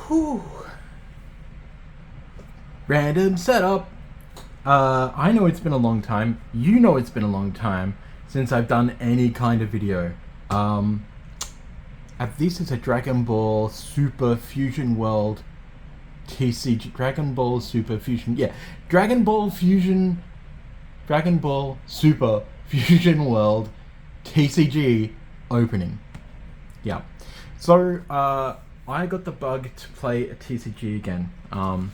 Whew. Random setup. I know it's been a long time. You know it's been a long time since I've done any kind of video. This is a Dragon Ball Super Fusion World TCG. Dragon Ball Super Fusion. Yeah. Dragon Ball Super Fusion World TCG opening. Yeah. So, I got the bug to play a TCG again. And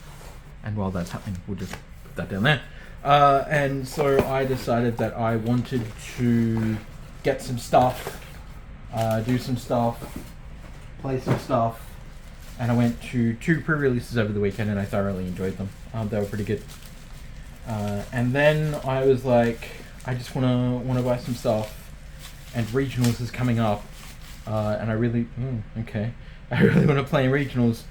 while that's happening, we'll just put that down there. And so I decided that I wanted to get some stuff, do some stuff, play some stuff. And I went to 2 pre-releases over the weekend and I thoroughly enjoyed them. They were pretty good. And then I was like, I just wanna buy some stuff. And regionals is coming up. And I really want to play in regionals.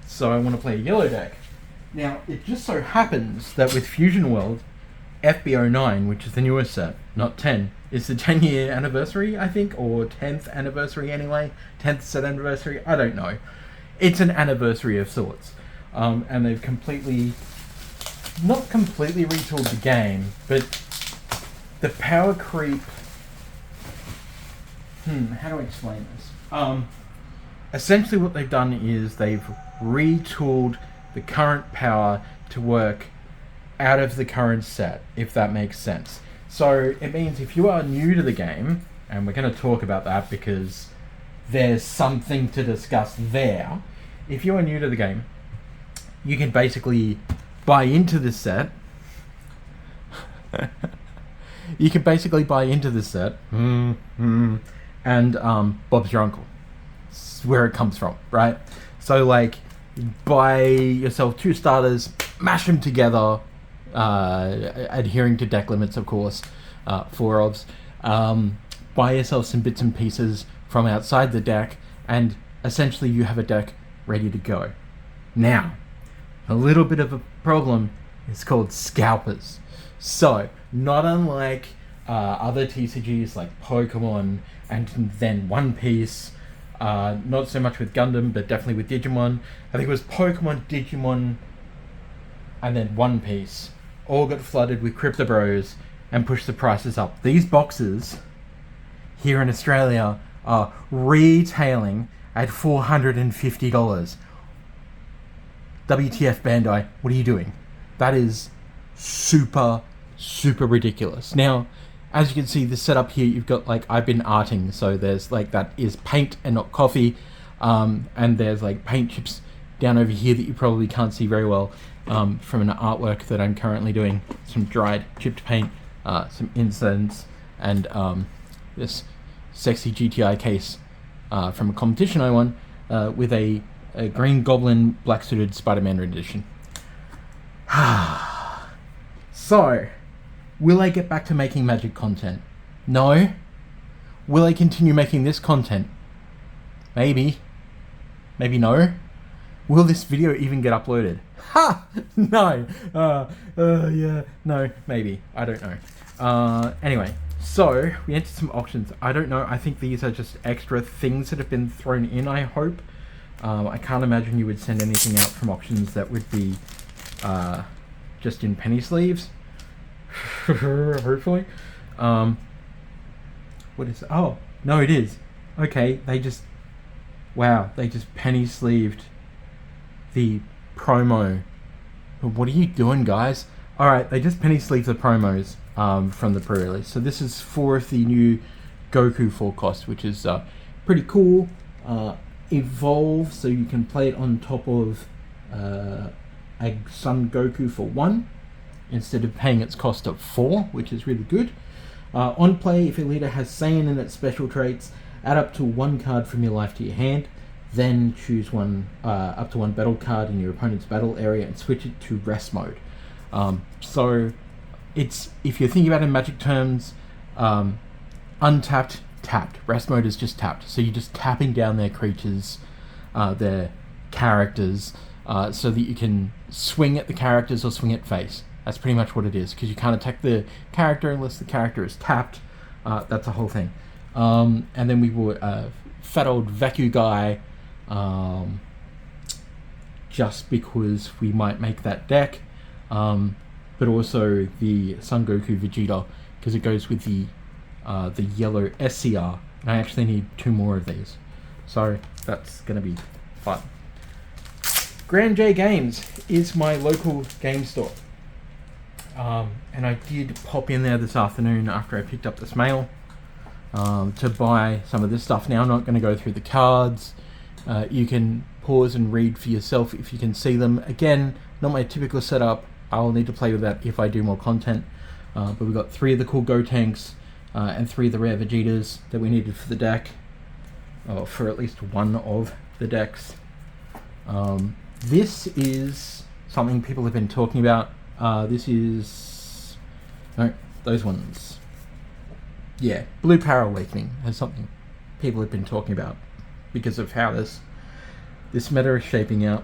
So I want to play a yellow deck. Now, it just so happens that with Fusion World, FB09, which is the newest set, not 10, is the 10-year anniversary, I think, or 10th anniversary anyway, 10th set anniversary, I don't know. It's an anniversary of sorts. And they've not completely retooled the game, but the power creep... how do I explain this? Essentially what they've done is they've retooled the current power to work out of the current set, if that makes sense. So it means if you are new to the game, and we're going to talk about that because there's something to discuss there. If you are new to the game, you can basically buy into the set. You can basically buy into the set. And Bob's your uncle. It's where it comes from, right? So like, buy yourself 2 starters, mash them together, adhering to deck limits, of course, 4 ofs. Buy yourself some bits and pieces from outside the deck, and essentially you have a deck ready to go. Now, a little bit of a problem is called scalpers. So, not unlike other TCGs like Pokemon and then One Piece, not so much with Gundam, but definitely with Digimon. I think it was Pokemon, Digimon, and then One Piece all got flooded with Crypto Bros and pushed the prices up. These boxes here in Australia are retailing at $450. WTF Bandai, what are you doing? That is super ridiculous. Now, as you can see, the setup here, you've got like, I've been arting, so there's like, that is paint and not coffee, and there's like paint chips down over here that you probably can't see very well from an artwork that I'm currently doing, some dried chipped paint, some incense, and this sexy GTI case from a competition I won with a Green Goblin black suited Spider-Man edition. So, will I get back to making Magic content? No. Will I continue making this content? Maybe. Maybe no. Will this video even get uploaded? Ha! No. Yeah. No. Maybe. I don't know. Anyway, so we entered some auctions. I don't know. I think these are just extra things that have been thrown in, I hope. I can't imagine you would send anything out from auctions that would be just in penny sleeves. Hopefully. What is... Oh, no, it is. Okay, they just penny sleeved the promo. What are you doing, guys? Alright, they just penny sleeved the promos from the pre-release. So this is 4 of the new Goku full cost, which is pretty cool. Evolve, so you can play it on top of a Son Goku for 1 instead of paying its cost of 4, which is really good. On play, if your leader has Saiyan in its special traits, add up to 1 card from your life to your hand, then choose up to 1 battle card in your opponent's battle area and switch it to rest mode. So it's, if you're thinking about it in Magic terms, untapped, tapped. Rest mode is just tapped. So you're just tapping down their creatures, their characters, so that you can swing at the characters or swing at face. That's pretty much what it is, because you can't attack the character unless the character is tapped. That's the whole thing. And then we bought fat old Vacu guy, just because we might make that deck, but also the Son Goku Vegeta, because it goes with the yellow SCR, and I actually need 2 more of these, so that's going to be fun. Grand J Games is my local game store, and I did pop in there this afternoon after I picked up this mail to buy some of this stuff. Now I'm not going to go through the cards. You can pause and read for yourself if you can see them. Again, not my typical setup. I'll need to play with that if I do more content, but we've got 3 of the cool Gotenks and 3 of the rare Vegetas that we needed for the deck, or for at least one of the decks. This is something people have been talking about. This is... no, those ones. Yeah, Blue Power Awakening is something people have been talking about because of how this meta is shaping out.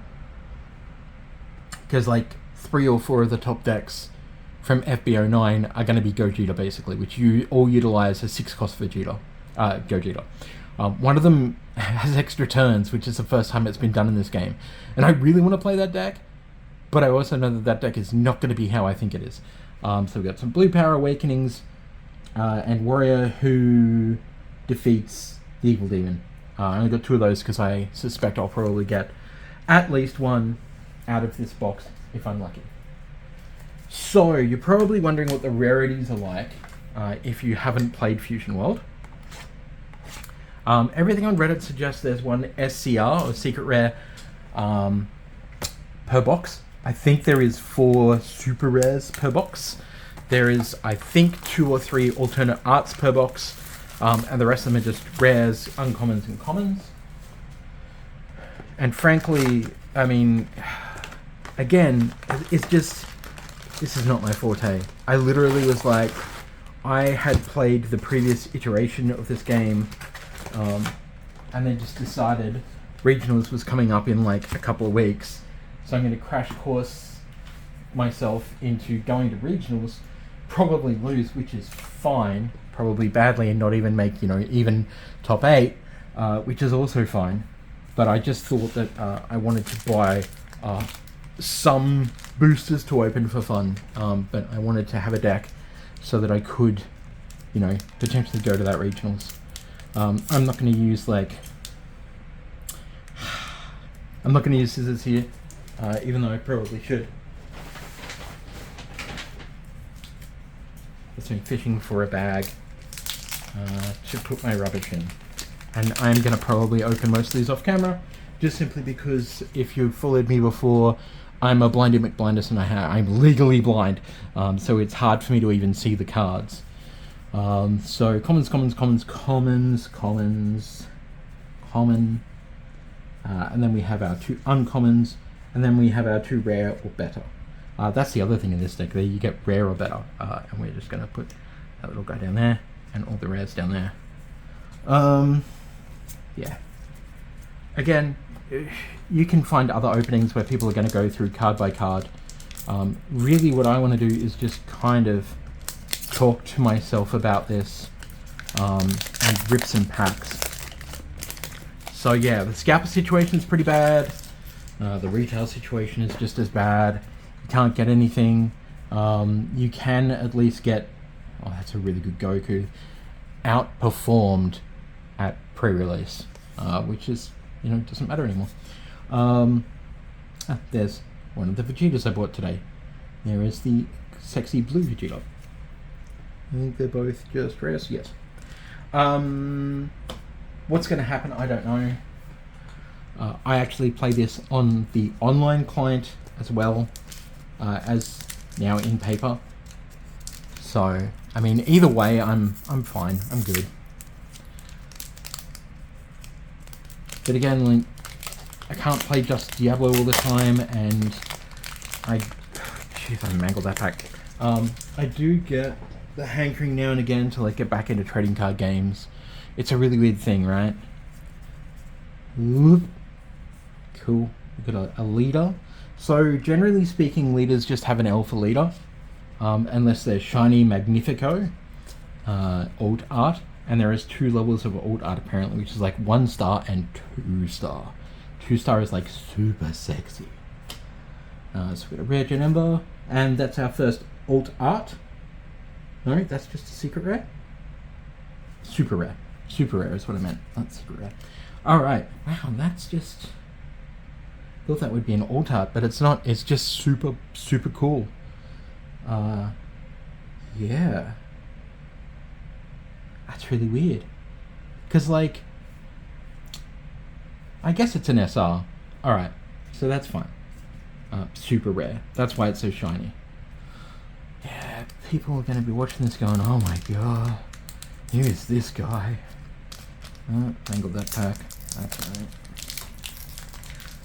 Because like 3 or 4 of the top decks from FB09 are going to be Gogeta basically, which you all utilize as 6-cost Vegeta, Gogeta. One of them has extra turns, which is the first time it's been done in this game. And I really want to play that deck, but I also know that that deck is not going to be how I think it is. So we've got some Blue Power Awakenings, and Warrior who defeats the Evil Demon. I only got 2 of those because I suspect I'll probably get at least 1 out of this box if I'm lucky. So, you're probably wondering what the rarities are like if you haven't played Fusion World. Everything on Reddit suggests there's 1 SCR, or Secret Rare, per box. I think there is 4 Super Rares per box. There is, I think, 2 or 3 alternate arts per box, and the rest of them are just rares, uncommons, and commons. And frankly, I mean, again, it's just, this is not my forte. I literally was like, I had played the previous iteration of this game, and then just decided regionals was coming up in like a couple of weeks, so I'm going to crash course myself into going to regionals, probably lose, which is fine, probably badly, and not even make, even top 8, which is also fine. But I just thought that I wanted to buy some boosters to open for fun, but I wanted to have a deck so that I could, potentially go to that regionals. I'm not going to use I'm not going to use scissors here, even though I probably should. Just been fishing for a bag to put my rubbish in. And I'm going to probably open most of these off camera, just simply because if you've followed me before, I'm a blindy McBlindus and I'm legally blind, so it's hard for me to even see the cards. So commons, common, and then we have our 2 uncommons, and then we have our 2 rare or better. That's the other thing in this deck, there you get rare or better, and we're just going to put that little guy down there, and all the rares down there. Yeah. Again, you can find other openings where people are going to go through card by card. Really what I want to do is just kind of talk to myself about this, and rip some packs. So yeah, the scalper situation is pretty bad. The retail situation is just as bad. You can't get anything. You can at least get, oh, that's a really good Goku, outperformed at pre-release, which is, doesn't matter anymore. There's one of the Vegetas I bought today. There is the sexy blue Vegeta. I think they're both just rares, yes. What's going to happen, I don't know. I actually play this on the online client as well as now in paper. So, I mean, either way, I'm fine. I'm good. But again, like, I can't play just Diablo all the time, and jeez, I mangled that pack. I do get the hankering now and again to like get back into trading card games. It's a really weird thing, right? Whoop. Cool. We've got a leader. So generally speaking, leaders just have an L for leader, unless they're shiny Magnifico, alt art, and there is 2 levels of alt art apparently, which is like 1 star and 2 star. 2 star is like super sexy. So we got a rare gen ember, and that's our first alt art. No, that's just a secret rare. Super rare. Super rare is what I meant, not secret rare. Alright, wow, that's just... thought that would be an alt art, but it's not. It's just super, super cool. Yeah. That's really weird. Because, like... I guess it's an SR. Alright, so that's fine. Super rare. That's why it's so shiny. Yeah, people are going to be watching this going, oh my god, who is this guy? Oh, tangled that pack. That's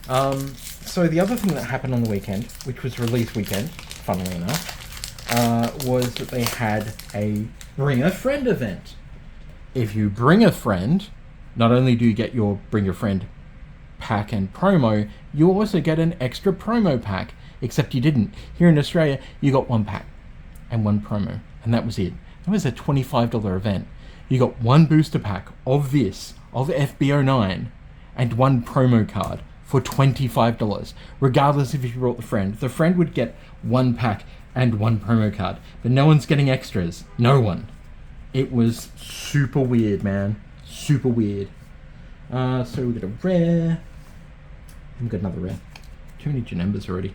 alright. So the other thing that happened on the weekend, which was release weekend, funnily enough, was that they had a Bring a Friend event. If you bring a friend, not only do you get your Bring a Friend pack and promo, you also get an extra promo pack, except you didn't. Here in Australia, you got one pack and one promo, and that was it. It was a $25 event. You got one booster pack of this, of FB09, and one promo card for $25, regardless if you brought the friend. The friend would get one pack and one promo card, but no one's getting extras. No one. It was super weird, man. Super weird. So we got a rare. We got another rare. Too many gen embers already.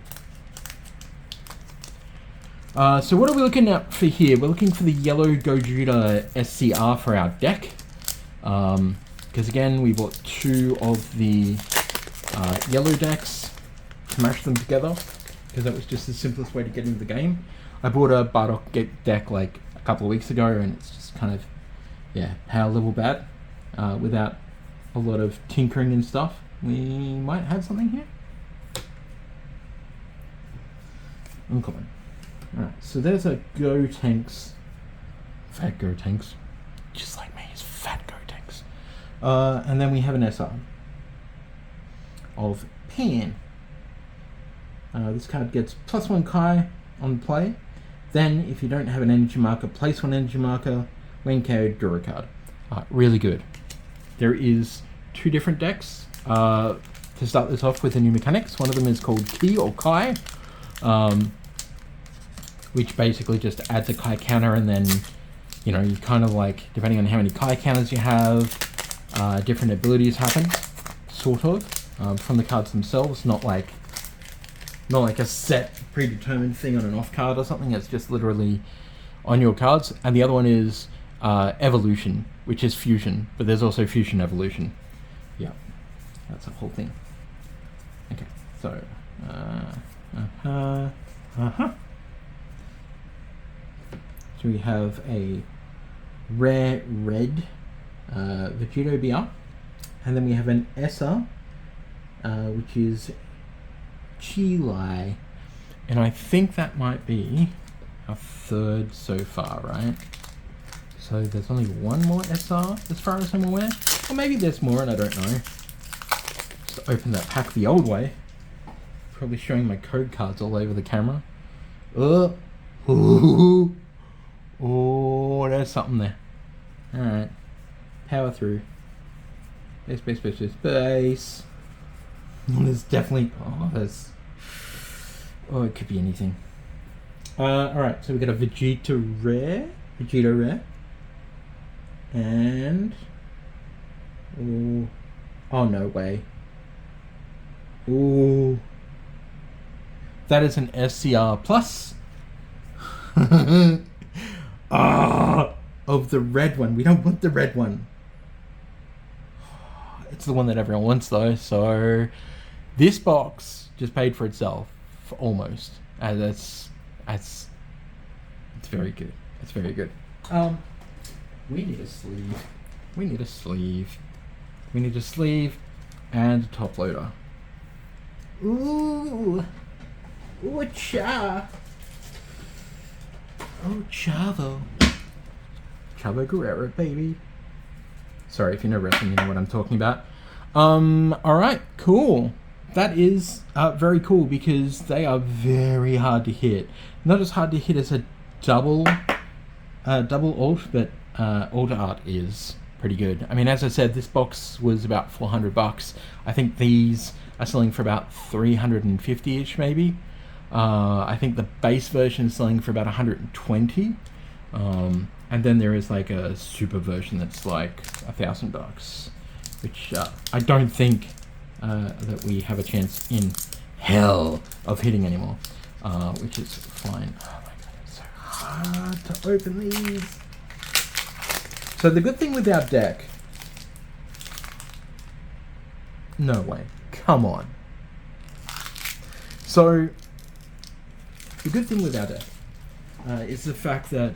So what are we looking at for here? We're looking for the yellow Gogeta SCR for our deck. Because again, we bought two of the yellow decks, smashed them together, because that was just the simplest way to get into the game. I bought a Bardock deck like a couple of weeks ago, and it's just kind of, yeah, power level bad, without a lot of tinkering and stuff. We might have something here. Uncommon. Alright, so there's a Gotenks. Fat Gotenks. Just like me, it's Fat Gotenks. And then we have an SR of Pan. This card gets +1 Kai on play. Then, if you don't have an energy marker, place one energy marker. When KO'd, draw a card. Really good. There is two different decks to start this off with the new mechanics. One of them is called Ki or Kai, which basically just adds a Kai counter, and then, you know, you kind of like, depending on how many Kai counters you have, different abilities happen, sort of, from the cards themselves. Not like a set predetermined thing on an off card or something. It's just literally on your cards. And the other one is Evolution, which is fusion, but there's also fusion evolution. Yeah, that's the whole thing. Okay, so so we have a rare red Vegito BR, and then we have an Essa, which is Chilai, and I think that might be our third so far, right? So there's only one more SR as far as I'm aware, or maybe there's more and I don't know. Just open that pack the old way. Probably showing my code cards all over the camera. Oh, there's something there. Alright, power through. Space. There's definitely, it could be anything. Alright, so we got a Vegito rare, and oh no way. Ooh, that is an SCR plus. Of the red one. We don't want the red one. It's the one that everyone wants though, so this box just paid for itself, almost. It's very good. It's very good. We need a sleeve. We need a sleeve. We need a sleeve and a top loader. Ooh, cha. Oh, Chavo. Chavo Guerrero, baby. Sorry, if you know wrestling, you know what I'm talking about. Alright, cool. That is very cool, because they are very hard to hit. Not as hard to hit as a double alt, but alt art is pretty good. I mean, as I said, this box was about $400. I think these are selling for about 350-ish maybe. I think the base version is selling for about 120. And then there is like a super version that's like $1,000, which I don't think that we have a chance in hell of hitting anymore, which is fine. Oh my god, it's so hard to open these. So the good thing with our deck, no way, come on. So the good thing with our deck is the fact that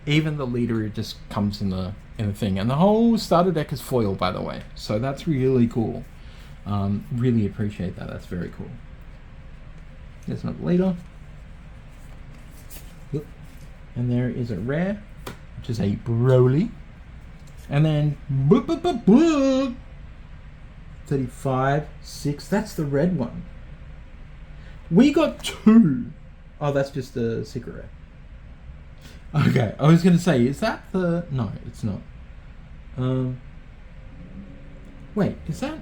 even the leader just comes in the thing, and the whole starter deck is foil, by the way. So that's really cool. Really appreciate that. That's very cool. There's another leader. Yep. And there is a rare, which is a Broly. And then 35, 6. That's the red one. We got 2. Oh, that's just a secret rare. Okay, I was going to say, is that the... No, it's not. Wait, is that...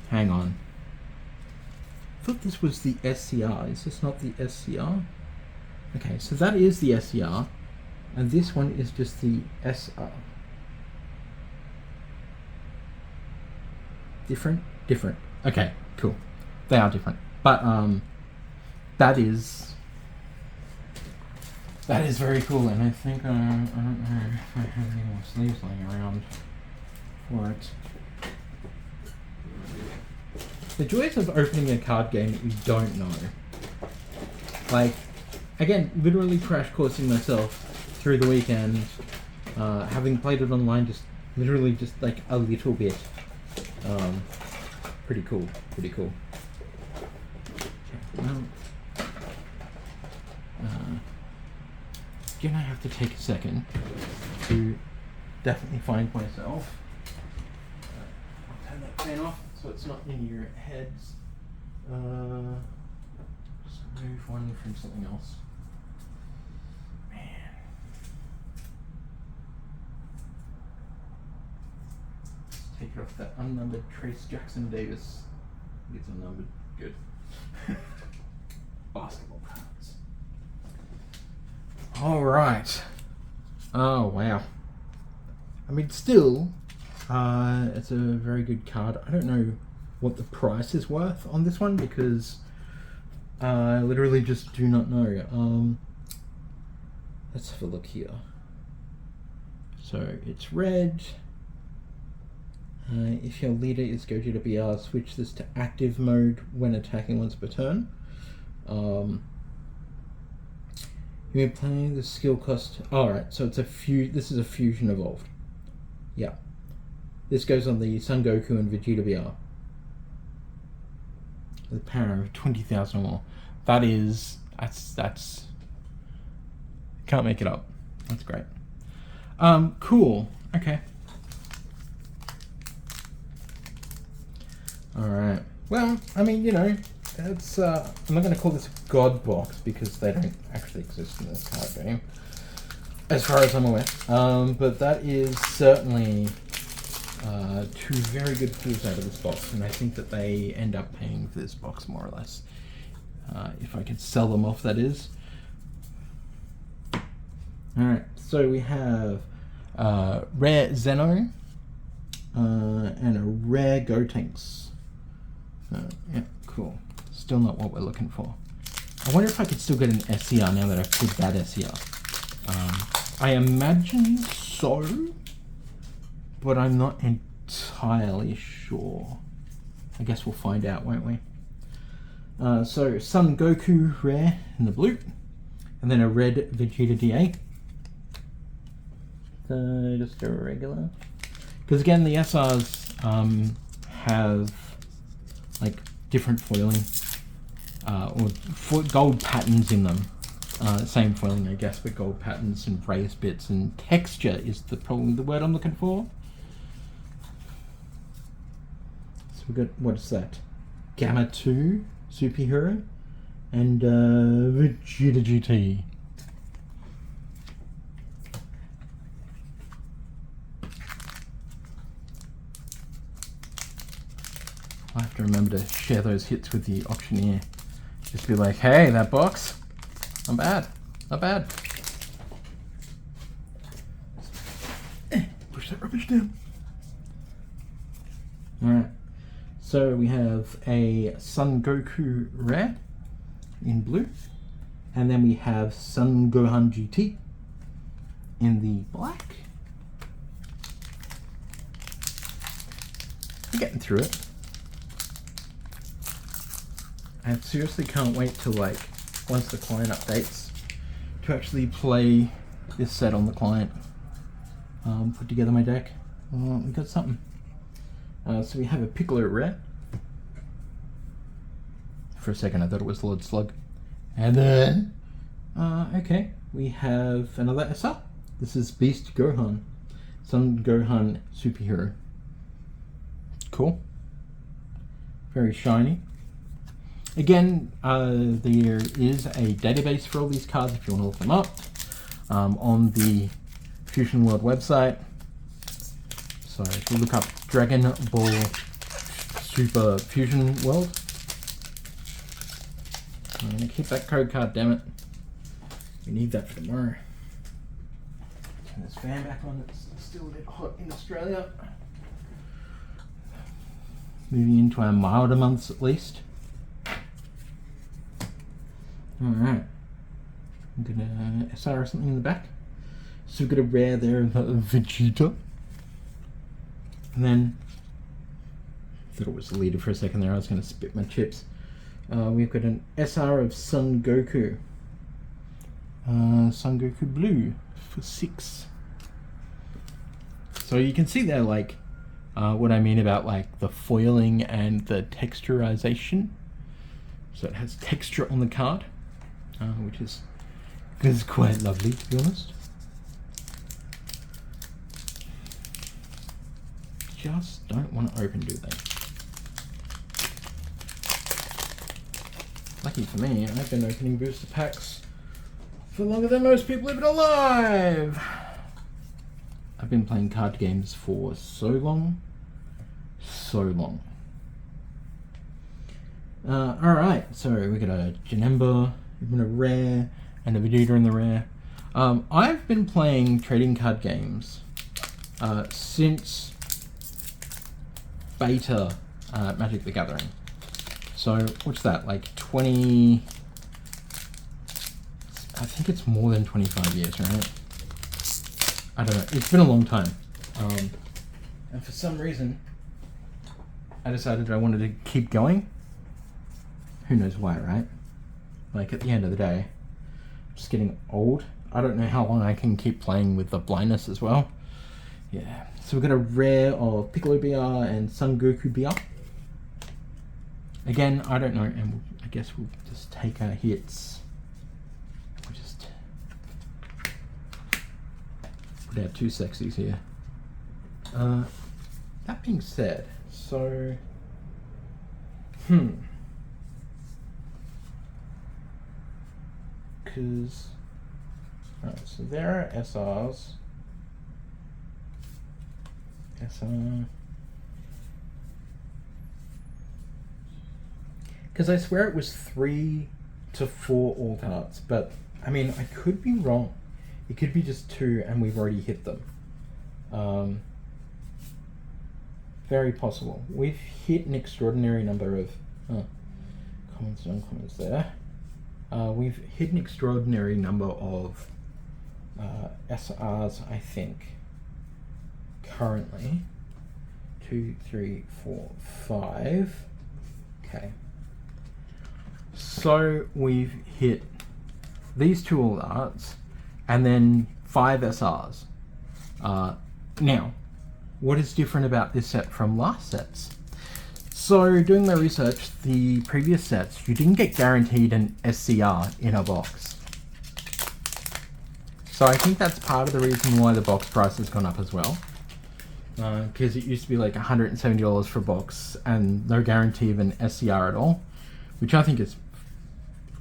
Hang on. I thought this was the SCR. Is this not the SCR? Okay, so that is the SCR. And this one is just the SR. Different? Different. Okay, cool. They are different. But, that is very cool, and I think, I don't know if I have any more sleeves laying around for it. The joys of opening a card game that you don't know. Like, again, literally crash coursing myself through the weekend, having played it online literally just like a little bit. Pretty cool, pretty cool. Well, again, I have to take a second to definitely find myself. I'll turn that fan off so it's not in your heads. Just move one from something else. Man. Let's take it off that unnumbered Trace Jackson Davis. It's unnumbered. Good. Basketball cards. Alright. Oh, wow. I mean, still, it's a very good card. I don't know what the price is worth on this one because I literally just do not know. Let's have a look here. So, it's red. If your leader is Gogeta BR, switch this to active mode when attacking once per turn. You're playing the skill cost. Alright, so it's this is a fusion evolved. Yeah. This goes on the Son Goku and Vegeta BR. The power of 20,000 or more. That's can't make it up. That's great. Cool. Okay. Alright. Well, I mean, you know, it's I'm not going to call this a god box because they don't actually exist in this card game, as far as I'm aware. But that is certainly 2 very good pulls out of this box, and I think that they end up paying for this box more or less. If I could sell them off, that is. Alright, so we have rare Zeno and a rare Gotenks. Yeah, cool. Still not what we're looking for. I wonder if I could still get an SCR now that I've put that SCR. I imagine so, but I'm not entirely sure. I guess we'll find out, won't we? So, Son Goku rare in the blue, and then a red Vegeta DA. So, just a regular. Because again, the SRs have like different foiling or gold patterns in them. Same foiling, I guess, but gold patterns and raised bits and texture is probably the word I'm looking for. So we got, what is that? Gamma 2 superhero and Vegeta GT. I have to remember to share those hits with the auctioneer Just be like, hey, that box, not bad, not bad. Push that rubbish down. Alright, so we have a Son Goku rare in blue, and then we have Son Gohan GT in the black. I'm getting through it. I seriously can't wait till, like, once the client updates, to actually play this set on the client. Put together my deck. We got something. So we have a Piccolo rare. For a second I thought it was Lord Slug. And then, okay, we have another SR. This is Beast Gohan. Son Gohan Superhero. Cool. Very shiny. Again, there is a database for all these cards if you want to look them up on the Fusion World website. So if you look up Dragon Ball Super Fusion World, I'm going to keep that code card, damn it. We need that for tomorrow. Turn this fan back on, it's still a bit hot in Australia. Moving into our milder months at least. Alright. I'm gonna SR something in the back. So we've got a rare there of Vegeta. And then, I thought it was the leader for a second there, I was going to spit my chips. We've got an SR of Son Goku. Son Goku Blue for 6. So you can see there, like, what I mean about, like, the foiling and the texturization. So it has texture on the card, which is quite lovely, to be honest. Just don't want to open, do they? Lucky for me, I've been opening booster packs for longer than most people have been alive. I've been playing card games for so long. Alright, so we got a Janemba, even a rare, and a Vegeta in the rare. I've been playing trading card games since beta Magic the Gathering. So what's that, like 20, I think it's more than 25 years, right? I don't know, it's been a long time. And for some reason, I decided I wanted to keep going. Who knows why, right? Like, at the end of the day, I'm just getting old. I don't know how long I can keep playing with the blindness as well. Yeah, so we've got a rare of Piccolo BR and Son Goku BR. Again, I don't know, and I guess we'll just take our hits. We'll just put our two sexies here. That being said, so because alright, so there are SRs. SR. Because I swear it was 3 to 4 alt arts, but I mean, I could be wrong. It could be just 2 and we've already hit them. Very possible. We've hit an extraordinary number of comments and uncommons there. We've hit an extraordinary number of SRs, I think, currently. 2, 3, 4, 5. Okay. So we've hit these 2 all arts and then 5 SRs. Now, what is different about this set from last sets? So doing my research, the previous sets, you didn't get guaranteed an SCR in a box. So I think that's part of the reason why the box price has gone up as well. Because it used to be like $170 for a box and no guarantee of an SCR at all, which I think is,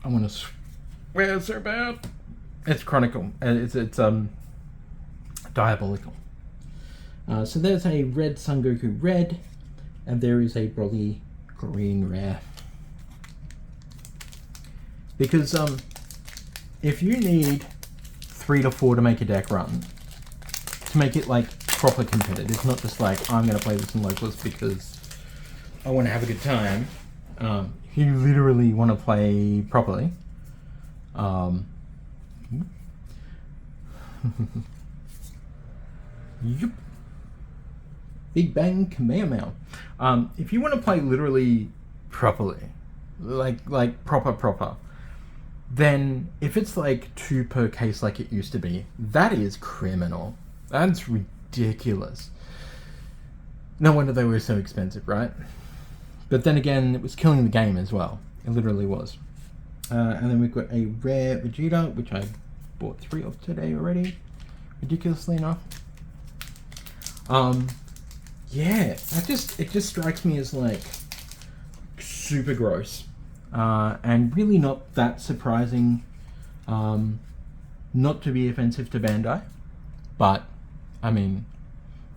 I want to swear so bad. It's chronicle. It's diabolical. So there's a red Son Goku red, and there is a Broly green rare. Because if you need 3 to 4 to make a deck run, to make it like proper competitive, not just like I'm going to play this in locals because I want to have a good time. If you literally want to play properly, yep. Big Bang Kamehameha. If you want to play literally properly, like proper, then if it's like 2 per case like it used to be, that is criminal. That's ridiculous. No wonder they were so expensive, right? But then again, it was killing the game as well. It literally was. And then we've got a rare Vegeta, which I bought 3 of today already, ridiculously enough. Yeah, it just strikes me as like super gross, and really not that surprising. Not to be offensive to Bandai, but I mean,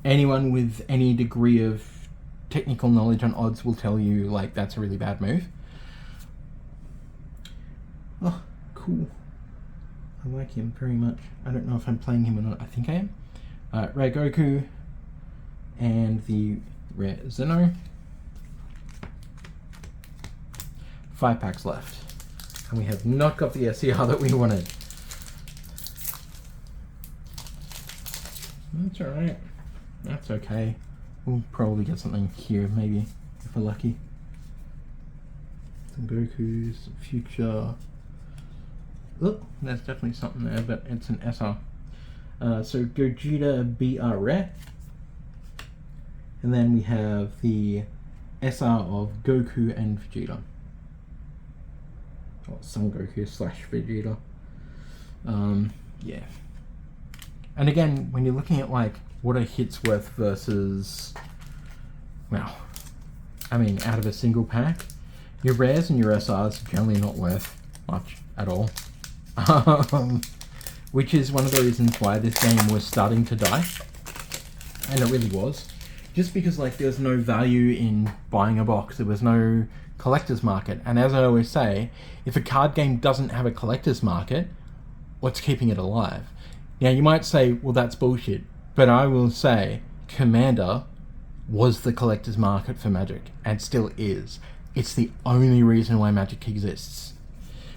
anyone with any degree of technical knowledge on odds will tell you like that's a really bad move. Oh, cool. I like him very much. I don't know if I'm playing him or not. I think I am. Rare Goku and the rare Zeno. 5 packs left. And we have not got the SCR that we wanted. That's alright. That's okay. We'll probably get something here, maybe, if we're lucky. Some Gokus, future. Oh, there's definitely something there, but it's an SR. So Gogeta BR Rare. And then we have the SR of Goku and Vegeta. Or Son Goku / Vegeta. Yeah. And again, when you're looking at like what a hit's worth versus, well, I mean, out of a single pack, your rares and your SRs are generally not worth much at all. Which is one of the reasons why this game was starting to die. And it really was. Just because like there's no value in buying a box, there was no collector's market. And as I always say, if a card game doesn't have a collector's market, what's keeping it alive? Now you might say, well, that's bullshit, but I will say Commander was the collector's market for Magic and still is. It's the only reason why Magic exists.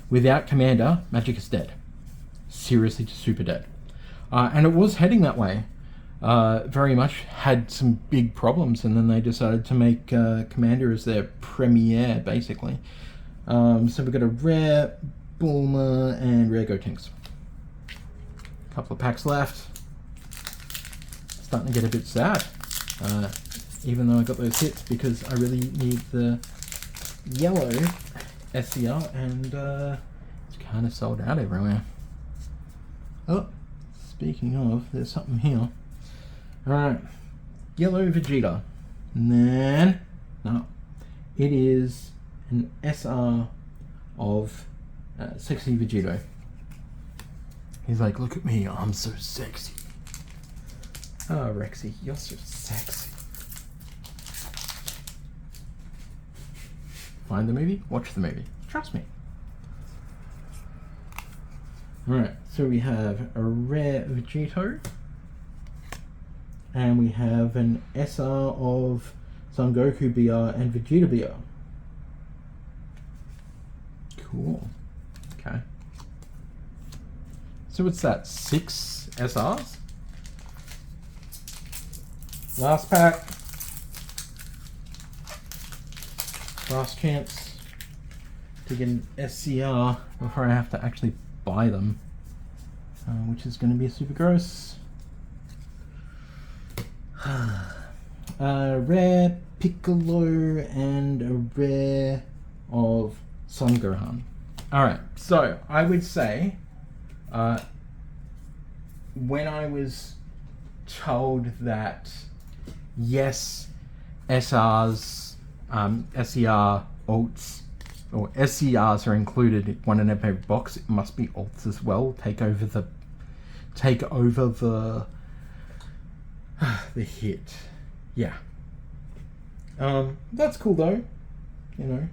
Without Commander, Magic is dead. Seriously, super dead. And it was heading that way. Very much had some big problems, and then they decided to make Commander as their premiere, basically. So we've got a rare Bulma and rare Gotenks. Couple of packs left. Starting to get a bit sad, even though I got those hits, because I really need the yellow SCR, and it's kind of sold out everywhere. Oh, speaking of, there's something here. Alright, yellow Vegeta. And then, no, it is an SR of sexy Vegito. He's like, look at me, I'm so sexy. Oh, Rexy, you're so sexy. Find the movie, watch the movie. Trust me. Alright, so we have a rare Vegito. And we have an SR of Son Goku BR and Vegeta BR. Cool. Okay. So what's that? 6 SRs? Last pack. Last chance to get an SCR before I have to actually buy them, which is going to be super gross. Rare Piccolo and a rare of Son Gohan. Alright, so I would say when I was told that yes, SRs, SCR alts, or SCRs are included in one in every box, it must be alts as well. Take over the the hit. Yeah. That's cool though. You know,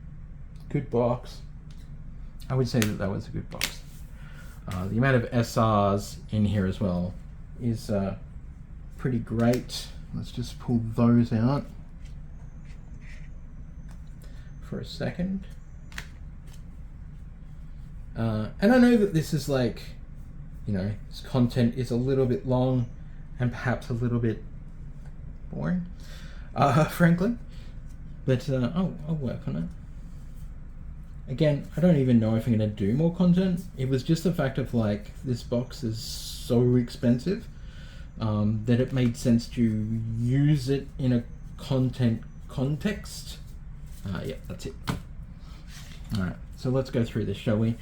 good box. I would say that was a good box. The amount of SRs in here as well is pretty great. Let's just pull those out for a second. And I know that this is like, you know, this content is a little bit long and perhaps a little bit boring, frankly, but I'll work on it. Again, I don't even know if I'm going to do more content. It was just the fact of like, this box is so expensive that it made sense to use it in a content context. Yeah, that's it. Alright, so let's go through this, shall we?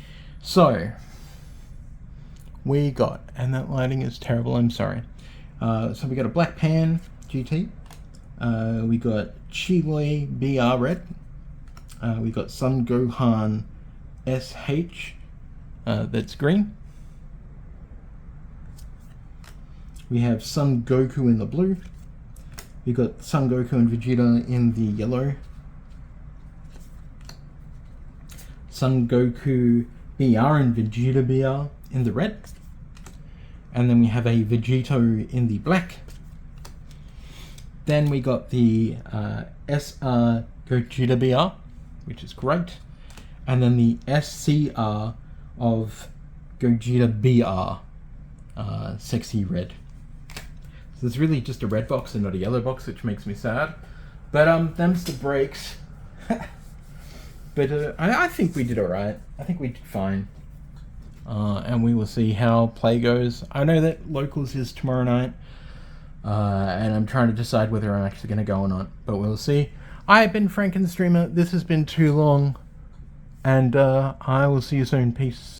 So, we got, and that lighting is terrible, I'm sorry. So we got a Black Pan GT. We got Chile BR Red. We got Sun Gohan SH, that's green. We have Sun Goku in the blue. We got Sun Goku and Vegeta in the yellow. Sun Goku BR and Vegeta BR in the red. And then we have a Vegito in the black. Then we got the SR Gogeta BR, which is great. And then the SCR of Gogeta BR, sexy red. So it's really just a red box and not a yellow box, which makes me sad. But them's the breaks. But I think we did alright. I think we did fine. And we will see how play goes. I know that Locals is tomorrow night. And I'm trying to decide whether I'm actually going to go or not. But we'll see. I've been Frankenstreamer. This has been too long. And I will see you soon. Peace.